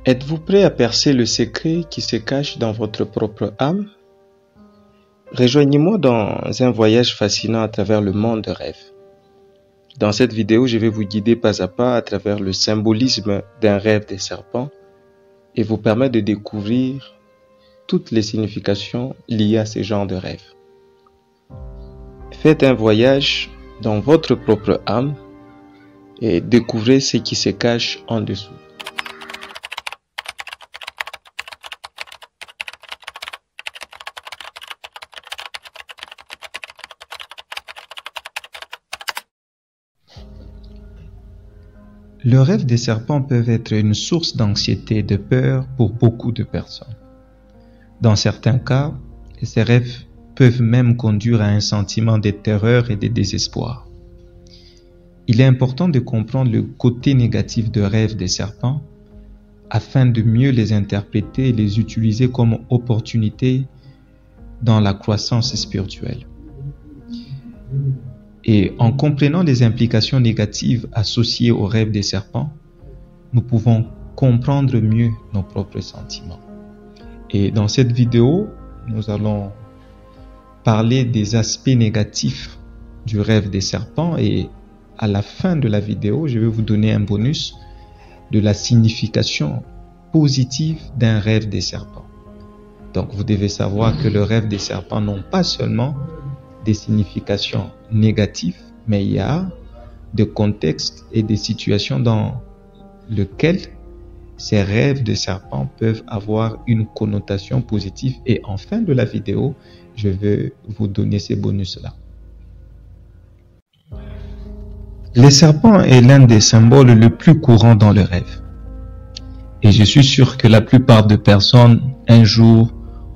Êtes-vous prêt à percer le secret qui se cache dans votre propre âme? Rejoignez-moi dans un voyage fascinant à travers le monde de rêve. Dans cette vidéo, je vais vous guider pas à pas à travers le symbolisme d'un rêve des serpents et vous permettre de découvrir toutes les significations liées à ce genre de rêve. Faites un voyage dans votre propre âme et découvrez ce qui se cache en dessous. Le rêve des serpents peut être une source d'anxiété et de peur pour beaucoup de personnes. Dans certains cas, ces rêves peuvent même conduire à un sentiment de terreur et de désespoir. Il est important de comprendre le côté négatif de rêve des serpents afin de mieux les interpréter et les utiliser comme opportunités dans la croissance spirituelle. Et en comprenant les implications négatives associées au rêve des serpents, nous pouvons comprendre mieux nos propres sentiments. Et dans cette vidéo, nous allons parler des aspects négatifs du rêve des serpents et à la fin de la vidéo, je vais vous donner un bonus de la signification positive d'un rêve des serpents. Donc vous devez savoir que le rêve des serpents n'ont pas seulement des significations négatives, mais il y a des contextes et des situations dans lesquelles ces rêves de serpents peuvent avoir une connotation positive. Et en fin de la vidéo, je vais vous donner ces bonus-là. Le serpent est l'un des symboles les plus courants dans le rêve. Et je suis sûr que la plupart des personnes, un jour,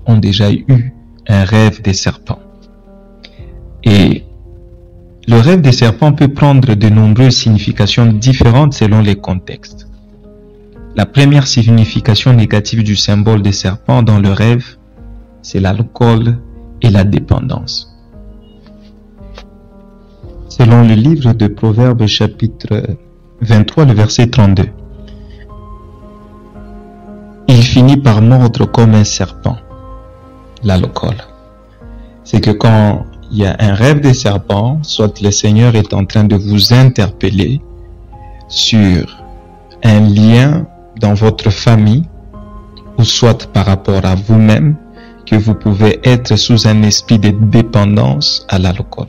ont déjà eu un rêve des serpents. Et le rêve des serpents peut prendre de nombreuses significations différentes selon les contextes. La première signification négative du symbole des serpents dans le rêve, c'est l'alcool et la dépendance. Selon le livre de Proverbes chapitre 23, le verset 32, il finit par mordre comme un serpent, l'alcool. C'est que quand il y a un rêve des serpents, soit le Seigneur est en train de vous interpeller sur un lien dans votre famille, ou soit par rapport à vous-même, que vous pouvez être sous un esprit de dépendance à l'alcool.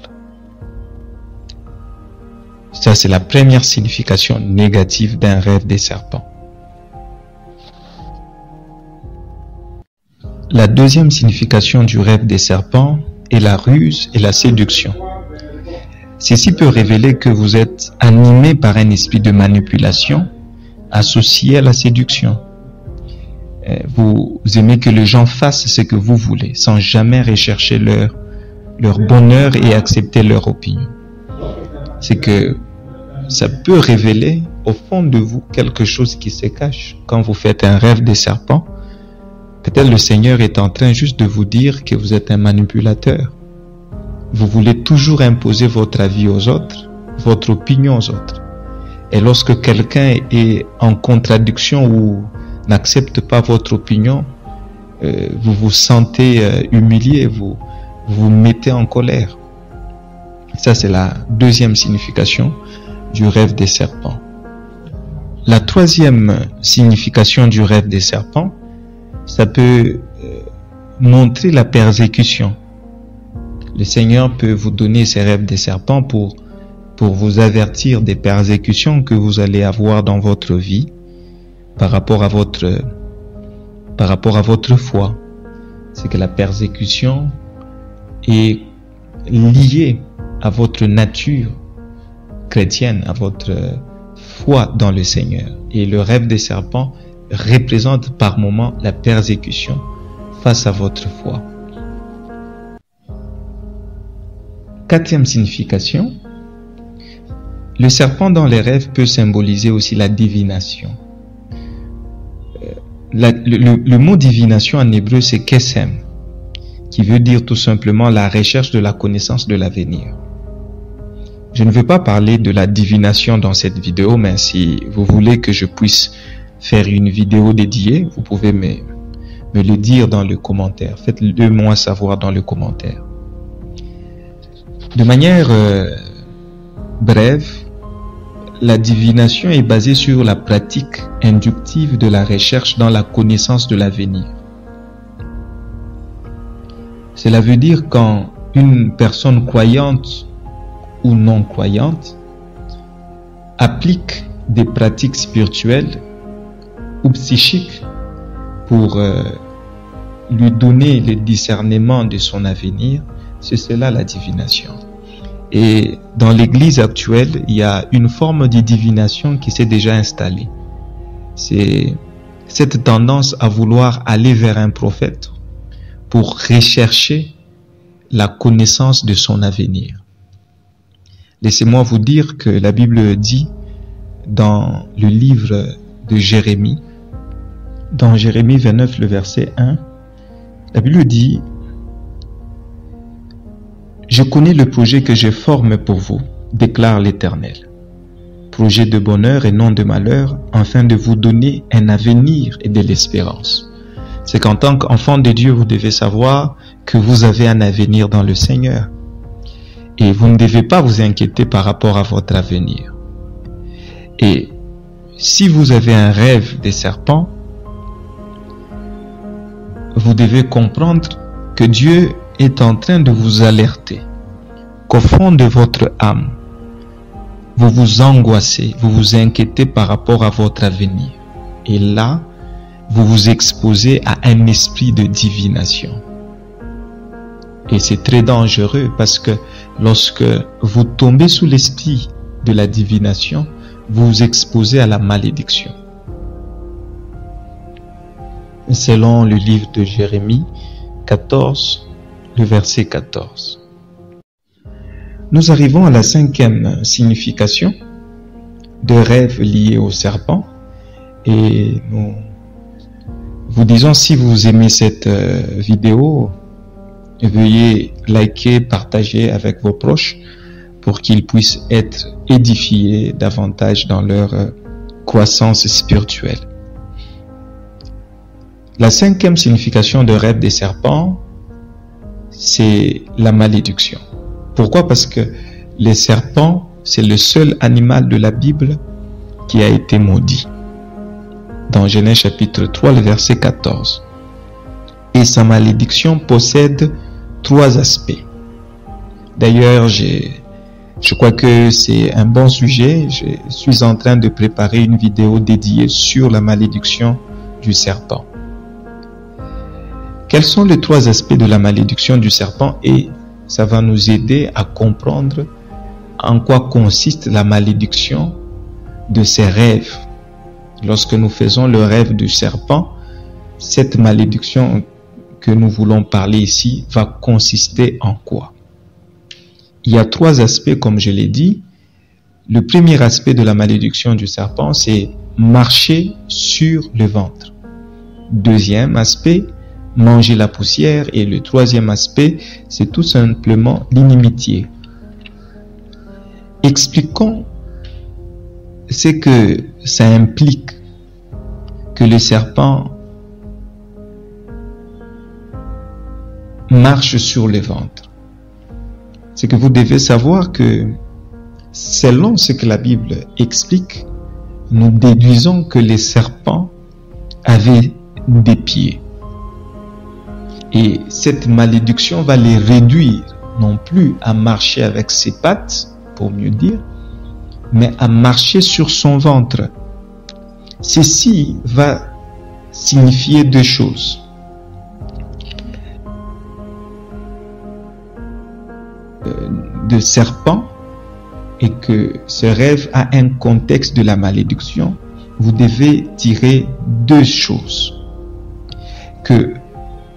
Ça, c'est la première signification négative d'un rêve des serpents. La deuxième signification du rêve des serpents est la ruse et la séduction. Ceci peut révéler que vous êtes animé par un esprit de manipulation associé à la séduction. Vous aimez que les gens fassent ce que vous voulez, sans jamais rechercher leur bonheur et accepter leur opinion. C'est que ça peut révéler au fond de vous quelque chose qui se cache. Quand vous faites un rêve des serpents, peut-être le Seigneur est en train juste de vous dire que vous êtes un manipulateur. Vous voulez toujours imposer votre avis aux autres, votre opinion aux autres. Et lorsque quelqu'un est en contradiction ou n'accepte pas votre opinion, vous vous sentez humilié, vous vous mettez en colère. Ça, c'est la deuxième signification du rêve des serpents. La troisième signification du rêve des serpents, ça peut montrer la persécution. Le Seigneur peut vous donner ces rêves des serpents pour vous avertir des persécutions que vous allez avoir dans votre vie par rapport à votre foi. C'est que la persécution est liée à votre nature chrétienne, à votre foi dans le Seigneur. Et le rêve des serpents représente par moments la persécution face à votre foi. Quatrième signification, le serpent dans les rêves peut symboliser aussi la divination. Le mot divination en hébreu c'est kesem, qui veut dire tout simplement la recherche de la connaissance de l'avenir. Je ne veux pas parler de la divination dans cette vidéo, mais si vous voulez que je puisse faire une vidéo dédiée, vous pouvez me le dire dans le commentaire. Faites-le moi savoir dans le commentaire. De manière brève, la divination est basée sur la pratique inductive de la recherche dans la connaissance de l'avenir. Cela veut dire quand une personne croyante ou non croyante applique des pratiques spirituelles ou psychiques pour lui donner le discernement de son avenir, c'est cela la divination. Et dans l'église actuelle, il y a une forme de divination qui s'est déjà installée. C'est cette tendance à vouloir aller vers un prophète pour rechercher la connaissance de son avenir. Laissez-moi vous dire que la Bible dit dans le livre de Jérémie, dans Jérémie 29, le verset 1, la Bible dit: « Je connais le projet que je forme pour vous, déclare l'Éternel. Projet de bonheur et non de malheur, afin de vous donner un avenir et de l'espérance. » C'est qu'en tant qu'enfant de Dieu, vous devez savoir que vous avez un avenir dans le Seigneur. Et vous ne devez pas vous inquiéter par rapport à votre avenir. Et si vous avez un rêve des serpents, vous devez comprendre que Dieu est en train de vous alerter qu'au fond de votre âme, vous vous angoissez, vous vous inquiétez par rapport à votre avenir. Et là, vous vous exposez à un esprit de divination. Et c'est très dangereux parce que lorsque vous tombez sous l'esprit de la divination, vous vous exposez à la malédiction. Selon le livre de Jérémie 14, le verset 14. Nous arrivons à la 5e signification de rêve lié au serpent. Et nous vous disons, si vous aimez cette vidéo, veuillez liker, partager avec vos proches pour qu'ils puissent être édifiés davantage dans leur croissance spirituelle. La 5e signification de rêve des serpents, c'est la malédiction. Pourquoi? Parce que les serpents, c'est le seul animal de la Bible qui a été maudit. Dans Genèse chapitre 3, le verset 14. Et sa malédiction possède 3 aspects. D'ailleurs, je crois que c'est un bon sujet. Je suis en train de préparer une vidéo dédiée sur la malédiction du serpent. Quels sont les 3 aspects de la malédiction du serpent? Et ça va nous aider à comprendre en quoi consiste la malédiction de ces rêves. Lorsque nous faisons le rêve du serpent, cette malédiction que nous voulons parler ici va consister en quoi? Il y a 3 aspects, comme je l'ai dit. Le premier aspect de la malédiction du serpent, c'est marcher sur le ventre. Deuxième aspect, manger la poussière. Et le troisième aspect, c'est tout simplement l'inimitié. Expliquons ce que ça implique que le serpent marche sur le ventre. C'est que vous devez savoir que selon ce que la Bible explique, nous déduisons que les serpents avaient des pieds. Et cette malédiction va les réduire non plus à marcher avec ses pattes, pour mieux dire, mais à marcher sur son ventre. Ceci va signifier 2 choses. De serpent, et que ce rêve a un contexte de la malédiction, vous devez tirer 2 choses. Que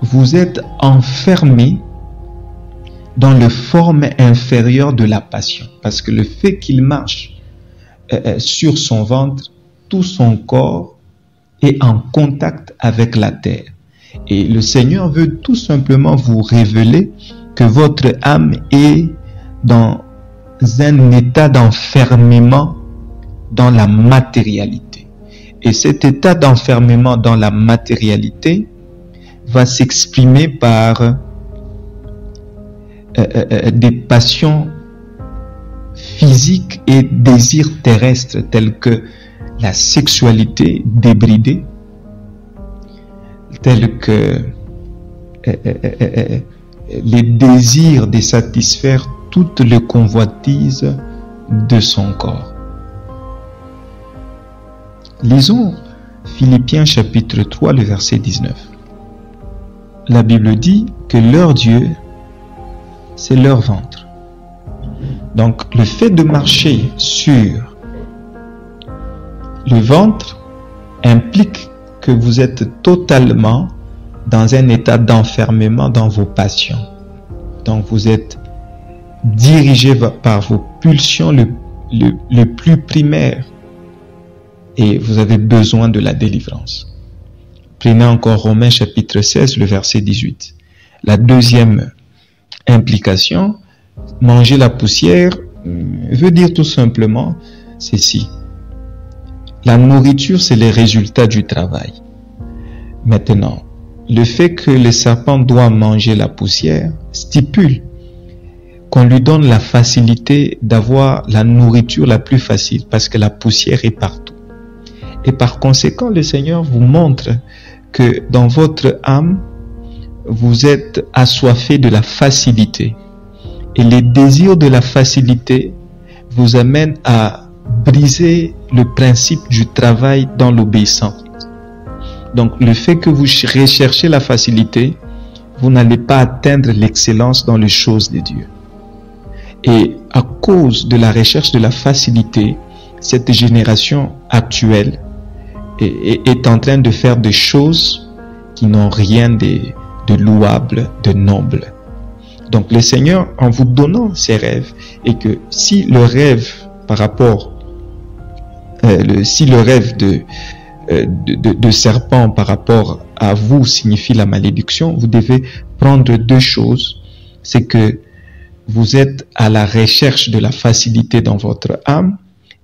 vous êtes enfermé dans le forme inférieure de la passion. Parce que le fait qu'il marche sur son ventre, tout son corps est en contact avec la terre. Et le Seigneur veut tout simplement vous révéler que votre âme est dans un état d'enfermement dans la matérialité. Et cet état d'enfermement dans la matérialité va s'exprimer par des passions physiques et désirs terrestres tels que la sexualité débridée, tels que les désirs de satisfaire toutes les convoitises de son corps. Lisons Philippiens chapitre 3, le verset 19. La Bible dit que leur Dieu, c'est leur ventre. Donc, le fait de marcher sur le ventre implique que vous êtes totalement dans un état d'enfermement dans vos passions. Donc, vous êtes dirigé par vos pulsions le plus primaires et vous avez besoin de la délivrance. Prenez encore Romains chapitre 16, le verset 18. La deuxième implication, manger la poussière, veut dire tout simplement ceci. La nourriture, c'est les résultats du travail. Maintenant, le fait que le serpent doit manger la poussière stipule qu'on lui donne la facilité d'avoir la nourriture la plus facile parce que la poussière est partout. Et par conséquent, le Seigneur vous montre que dans votre âme, vous êtes assoiffé de la facilité. Et les désirs de la facilité vous amènent à briser le principe du travail dans l'obéissance. Donc, le fait que vous recherchez la facilité, vous n'allez pas atteindre l'excellence dans les choses de Dieu. Et à cause de la recherche de la facilité, cette génération actuelle est en train de faire des choses qui n'ont rien de louable, de noble. Donc le Seigneur, en vous donnant ses rêves, et que si le rêve par rapport, si le rêve de serpent par rapport à vous signifie la malédiction, vous devez prendre deux choses. C'est que vous êtes à la recherche de la facilité dans votre âme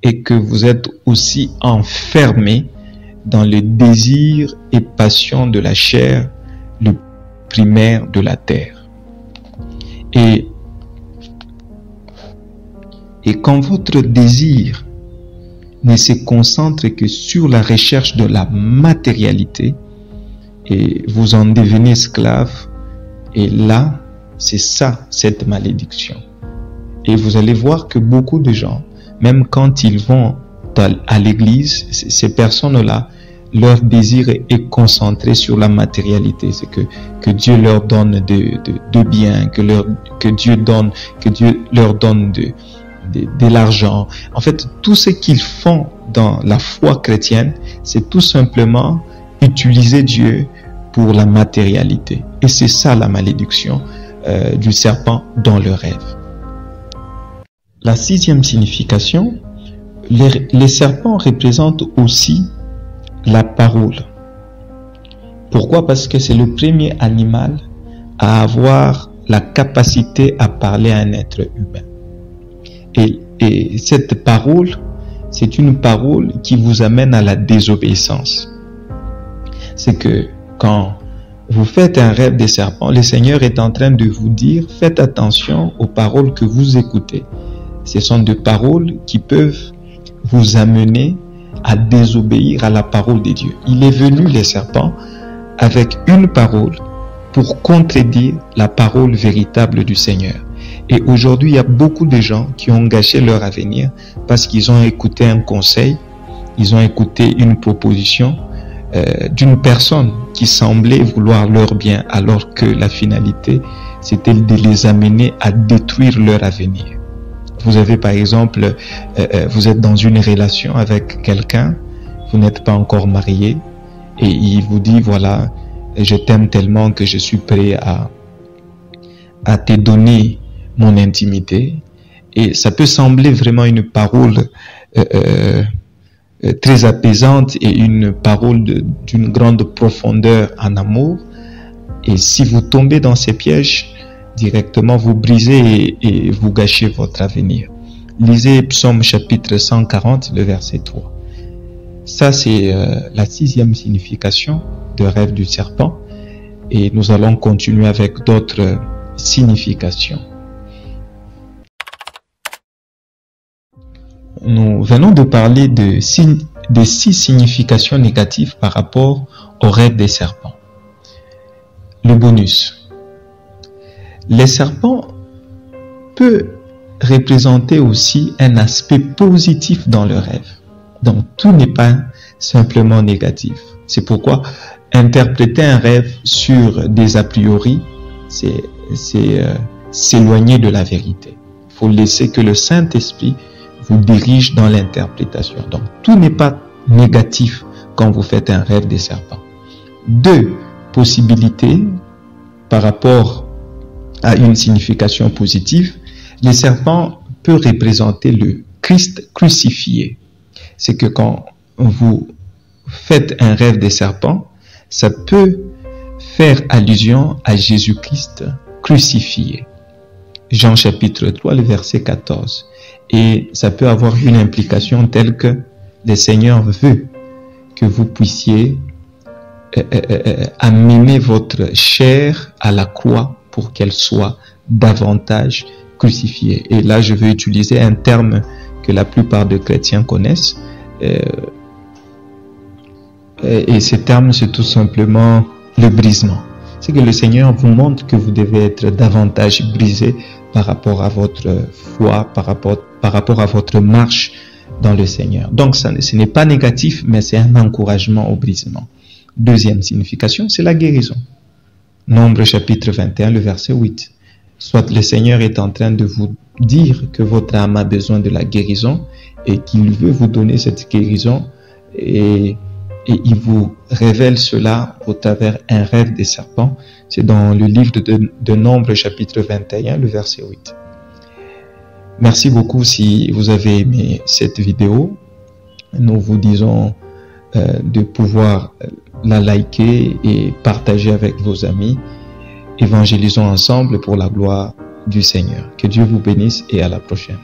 et que vous êtes aussi enfermé dans les désirs et passions de la chair, le primaire de la terre. Et quand votre désir ne se concentre que sur la recherche de la matérialité, et vous en devenez esclave, et là, c'est ça, cette malédiction. Et vous allez voir que beaucoup de gens, même quand ils vont à l'église, ces personnes-là, leur désir est concentré sur la matérialité. C'est que Dieu leur donne de biens, que Dieu leur donne de l'argent. En fait, tout ce qu'ils font dans la foi chrétienne, c'est tout simplement utiliser Dieu pour la matérialité. Et c'est ça la malédiction du serpent dans le rêve. La sixième signification, les serpents représentent aussi la parole. Pourquoi? Parce que c'est le premier animal à avoir la capacité à parler à un être humain. Et cette parole, c'est une parole qui vous amène à la désobéissance. C'est que quand vous faites un rêve des serpents, le Seigneur est en train de vous dire, faites attention aux paroles que vous écoutez. Ce sont des paroles qui peuvent vous amener à désobéir à la parole de Dieu. Il est venu, les serpents, avec une parole pour contredire la parole véritable du Seigneur. Et aujourd'hui, il y a beaucoup de gens qui ont gâché leur avenir parce qu'ils ont écouté un conseil, ils ont écouté une proposition d'une personne qui semblait vouloir leur bien, alors que la finalité, c'était de les amener à détruire leur avenir. Vous avez par exemple, vous êtes dans une relation avec quelqu'un, vous n'êtes pas encore marié, et il vous dit, voilà, je t'aime tellement que je suis prêt à te donner mon intimité. Et ça peut sembler vraiment une parole très apaisante et une parole d'une grande profondeur en amour. Et si vous tombez dans ces pièges, directement vous brisez et vous gâchez votre avenir. Lisez Psaume chapitre 140, le verset 3. Ça, c'est la 6e signification de rêve du serpent. Et nous allons continuer avec d'autres significations. Nous venons de parler de 6 significations négatives par rapport au rêve des serpents. Le bonus. Les serpents peuvent représenter aussi un aspect positif dans le rêve. Donc tout n'est pas simplement négatif. C'est pourquoi interpréter un rêve sur des a priori, c'est s'éloigner de la vérité. Il faut laisser que le Saint-Esprit vous dirige dans l'interprétation. Donc tout n'est pas négatif quand vous faites un rêve des serpents. 2 possibilités par rapport à une signification positive. Les serpents peuvent représenter le Christ crucifié. C'est que quand vous faites un rêve des serpents, ça peut faire allusion à Jésus-Christ crucifié. Jean chapitre 3, le verset 14. Et ça peut avoir une implication telle que le Seigneur veut que vous puissiez amener votre chair à la croix pour qu'elle soit davantage crucifiée. Et là, je vais utiliser un terme que la plupart des chrétiens connaissent. Et ce terme, c'est tout simplement le brisement. C'est que le Seigneur vous montre que vous devez être davantage brisé par rapport à votre foi, par rapport à votre marche dans le Seigneur. Donc, ce n'est pas négatif, mais c'est un encouragement au brisement. 2e signification, c'est la guérison. Nombre chapitre 21, le verset 8. Soit le Seigneur est en train de vous dire que votre âme a besoin de la guérison et qu'il veut vous donner cette guérison et il vous révèle cela au travers un rêve des serpents. C'est dans le livre de Nombre chapitre 21, le verset 8. Merci beaucoup si vous avez aimé cette vidéo. Nous vous disons de pouvoir la liker et partager avec vos amis. Évangélisons ensemble pour la gloire du Seigneur. Que Dieu vous bénisse et à la prochaine.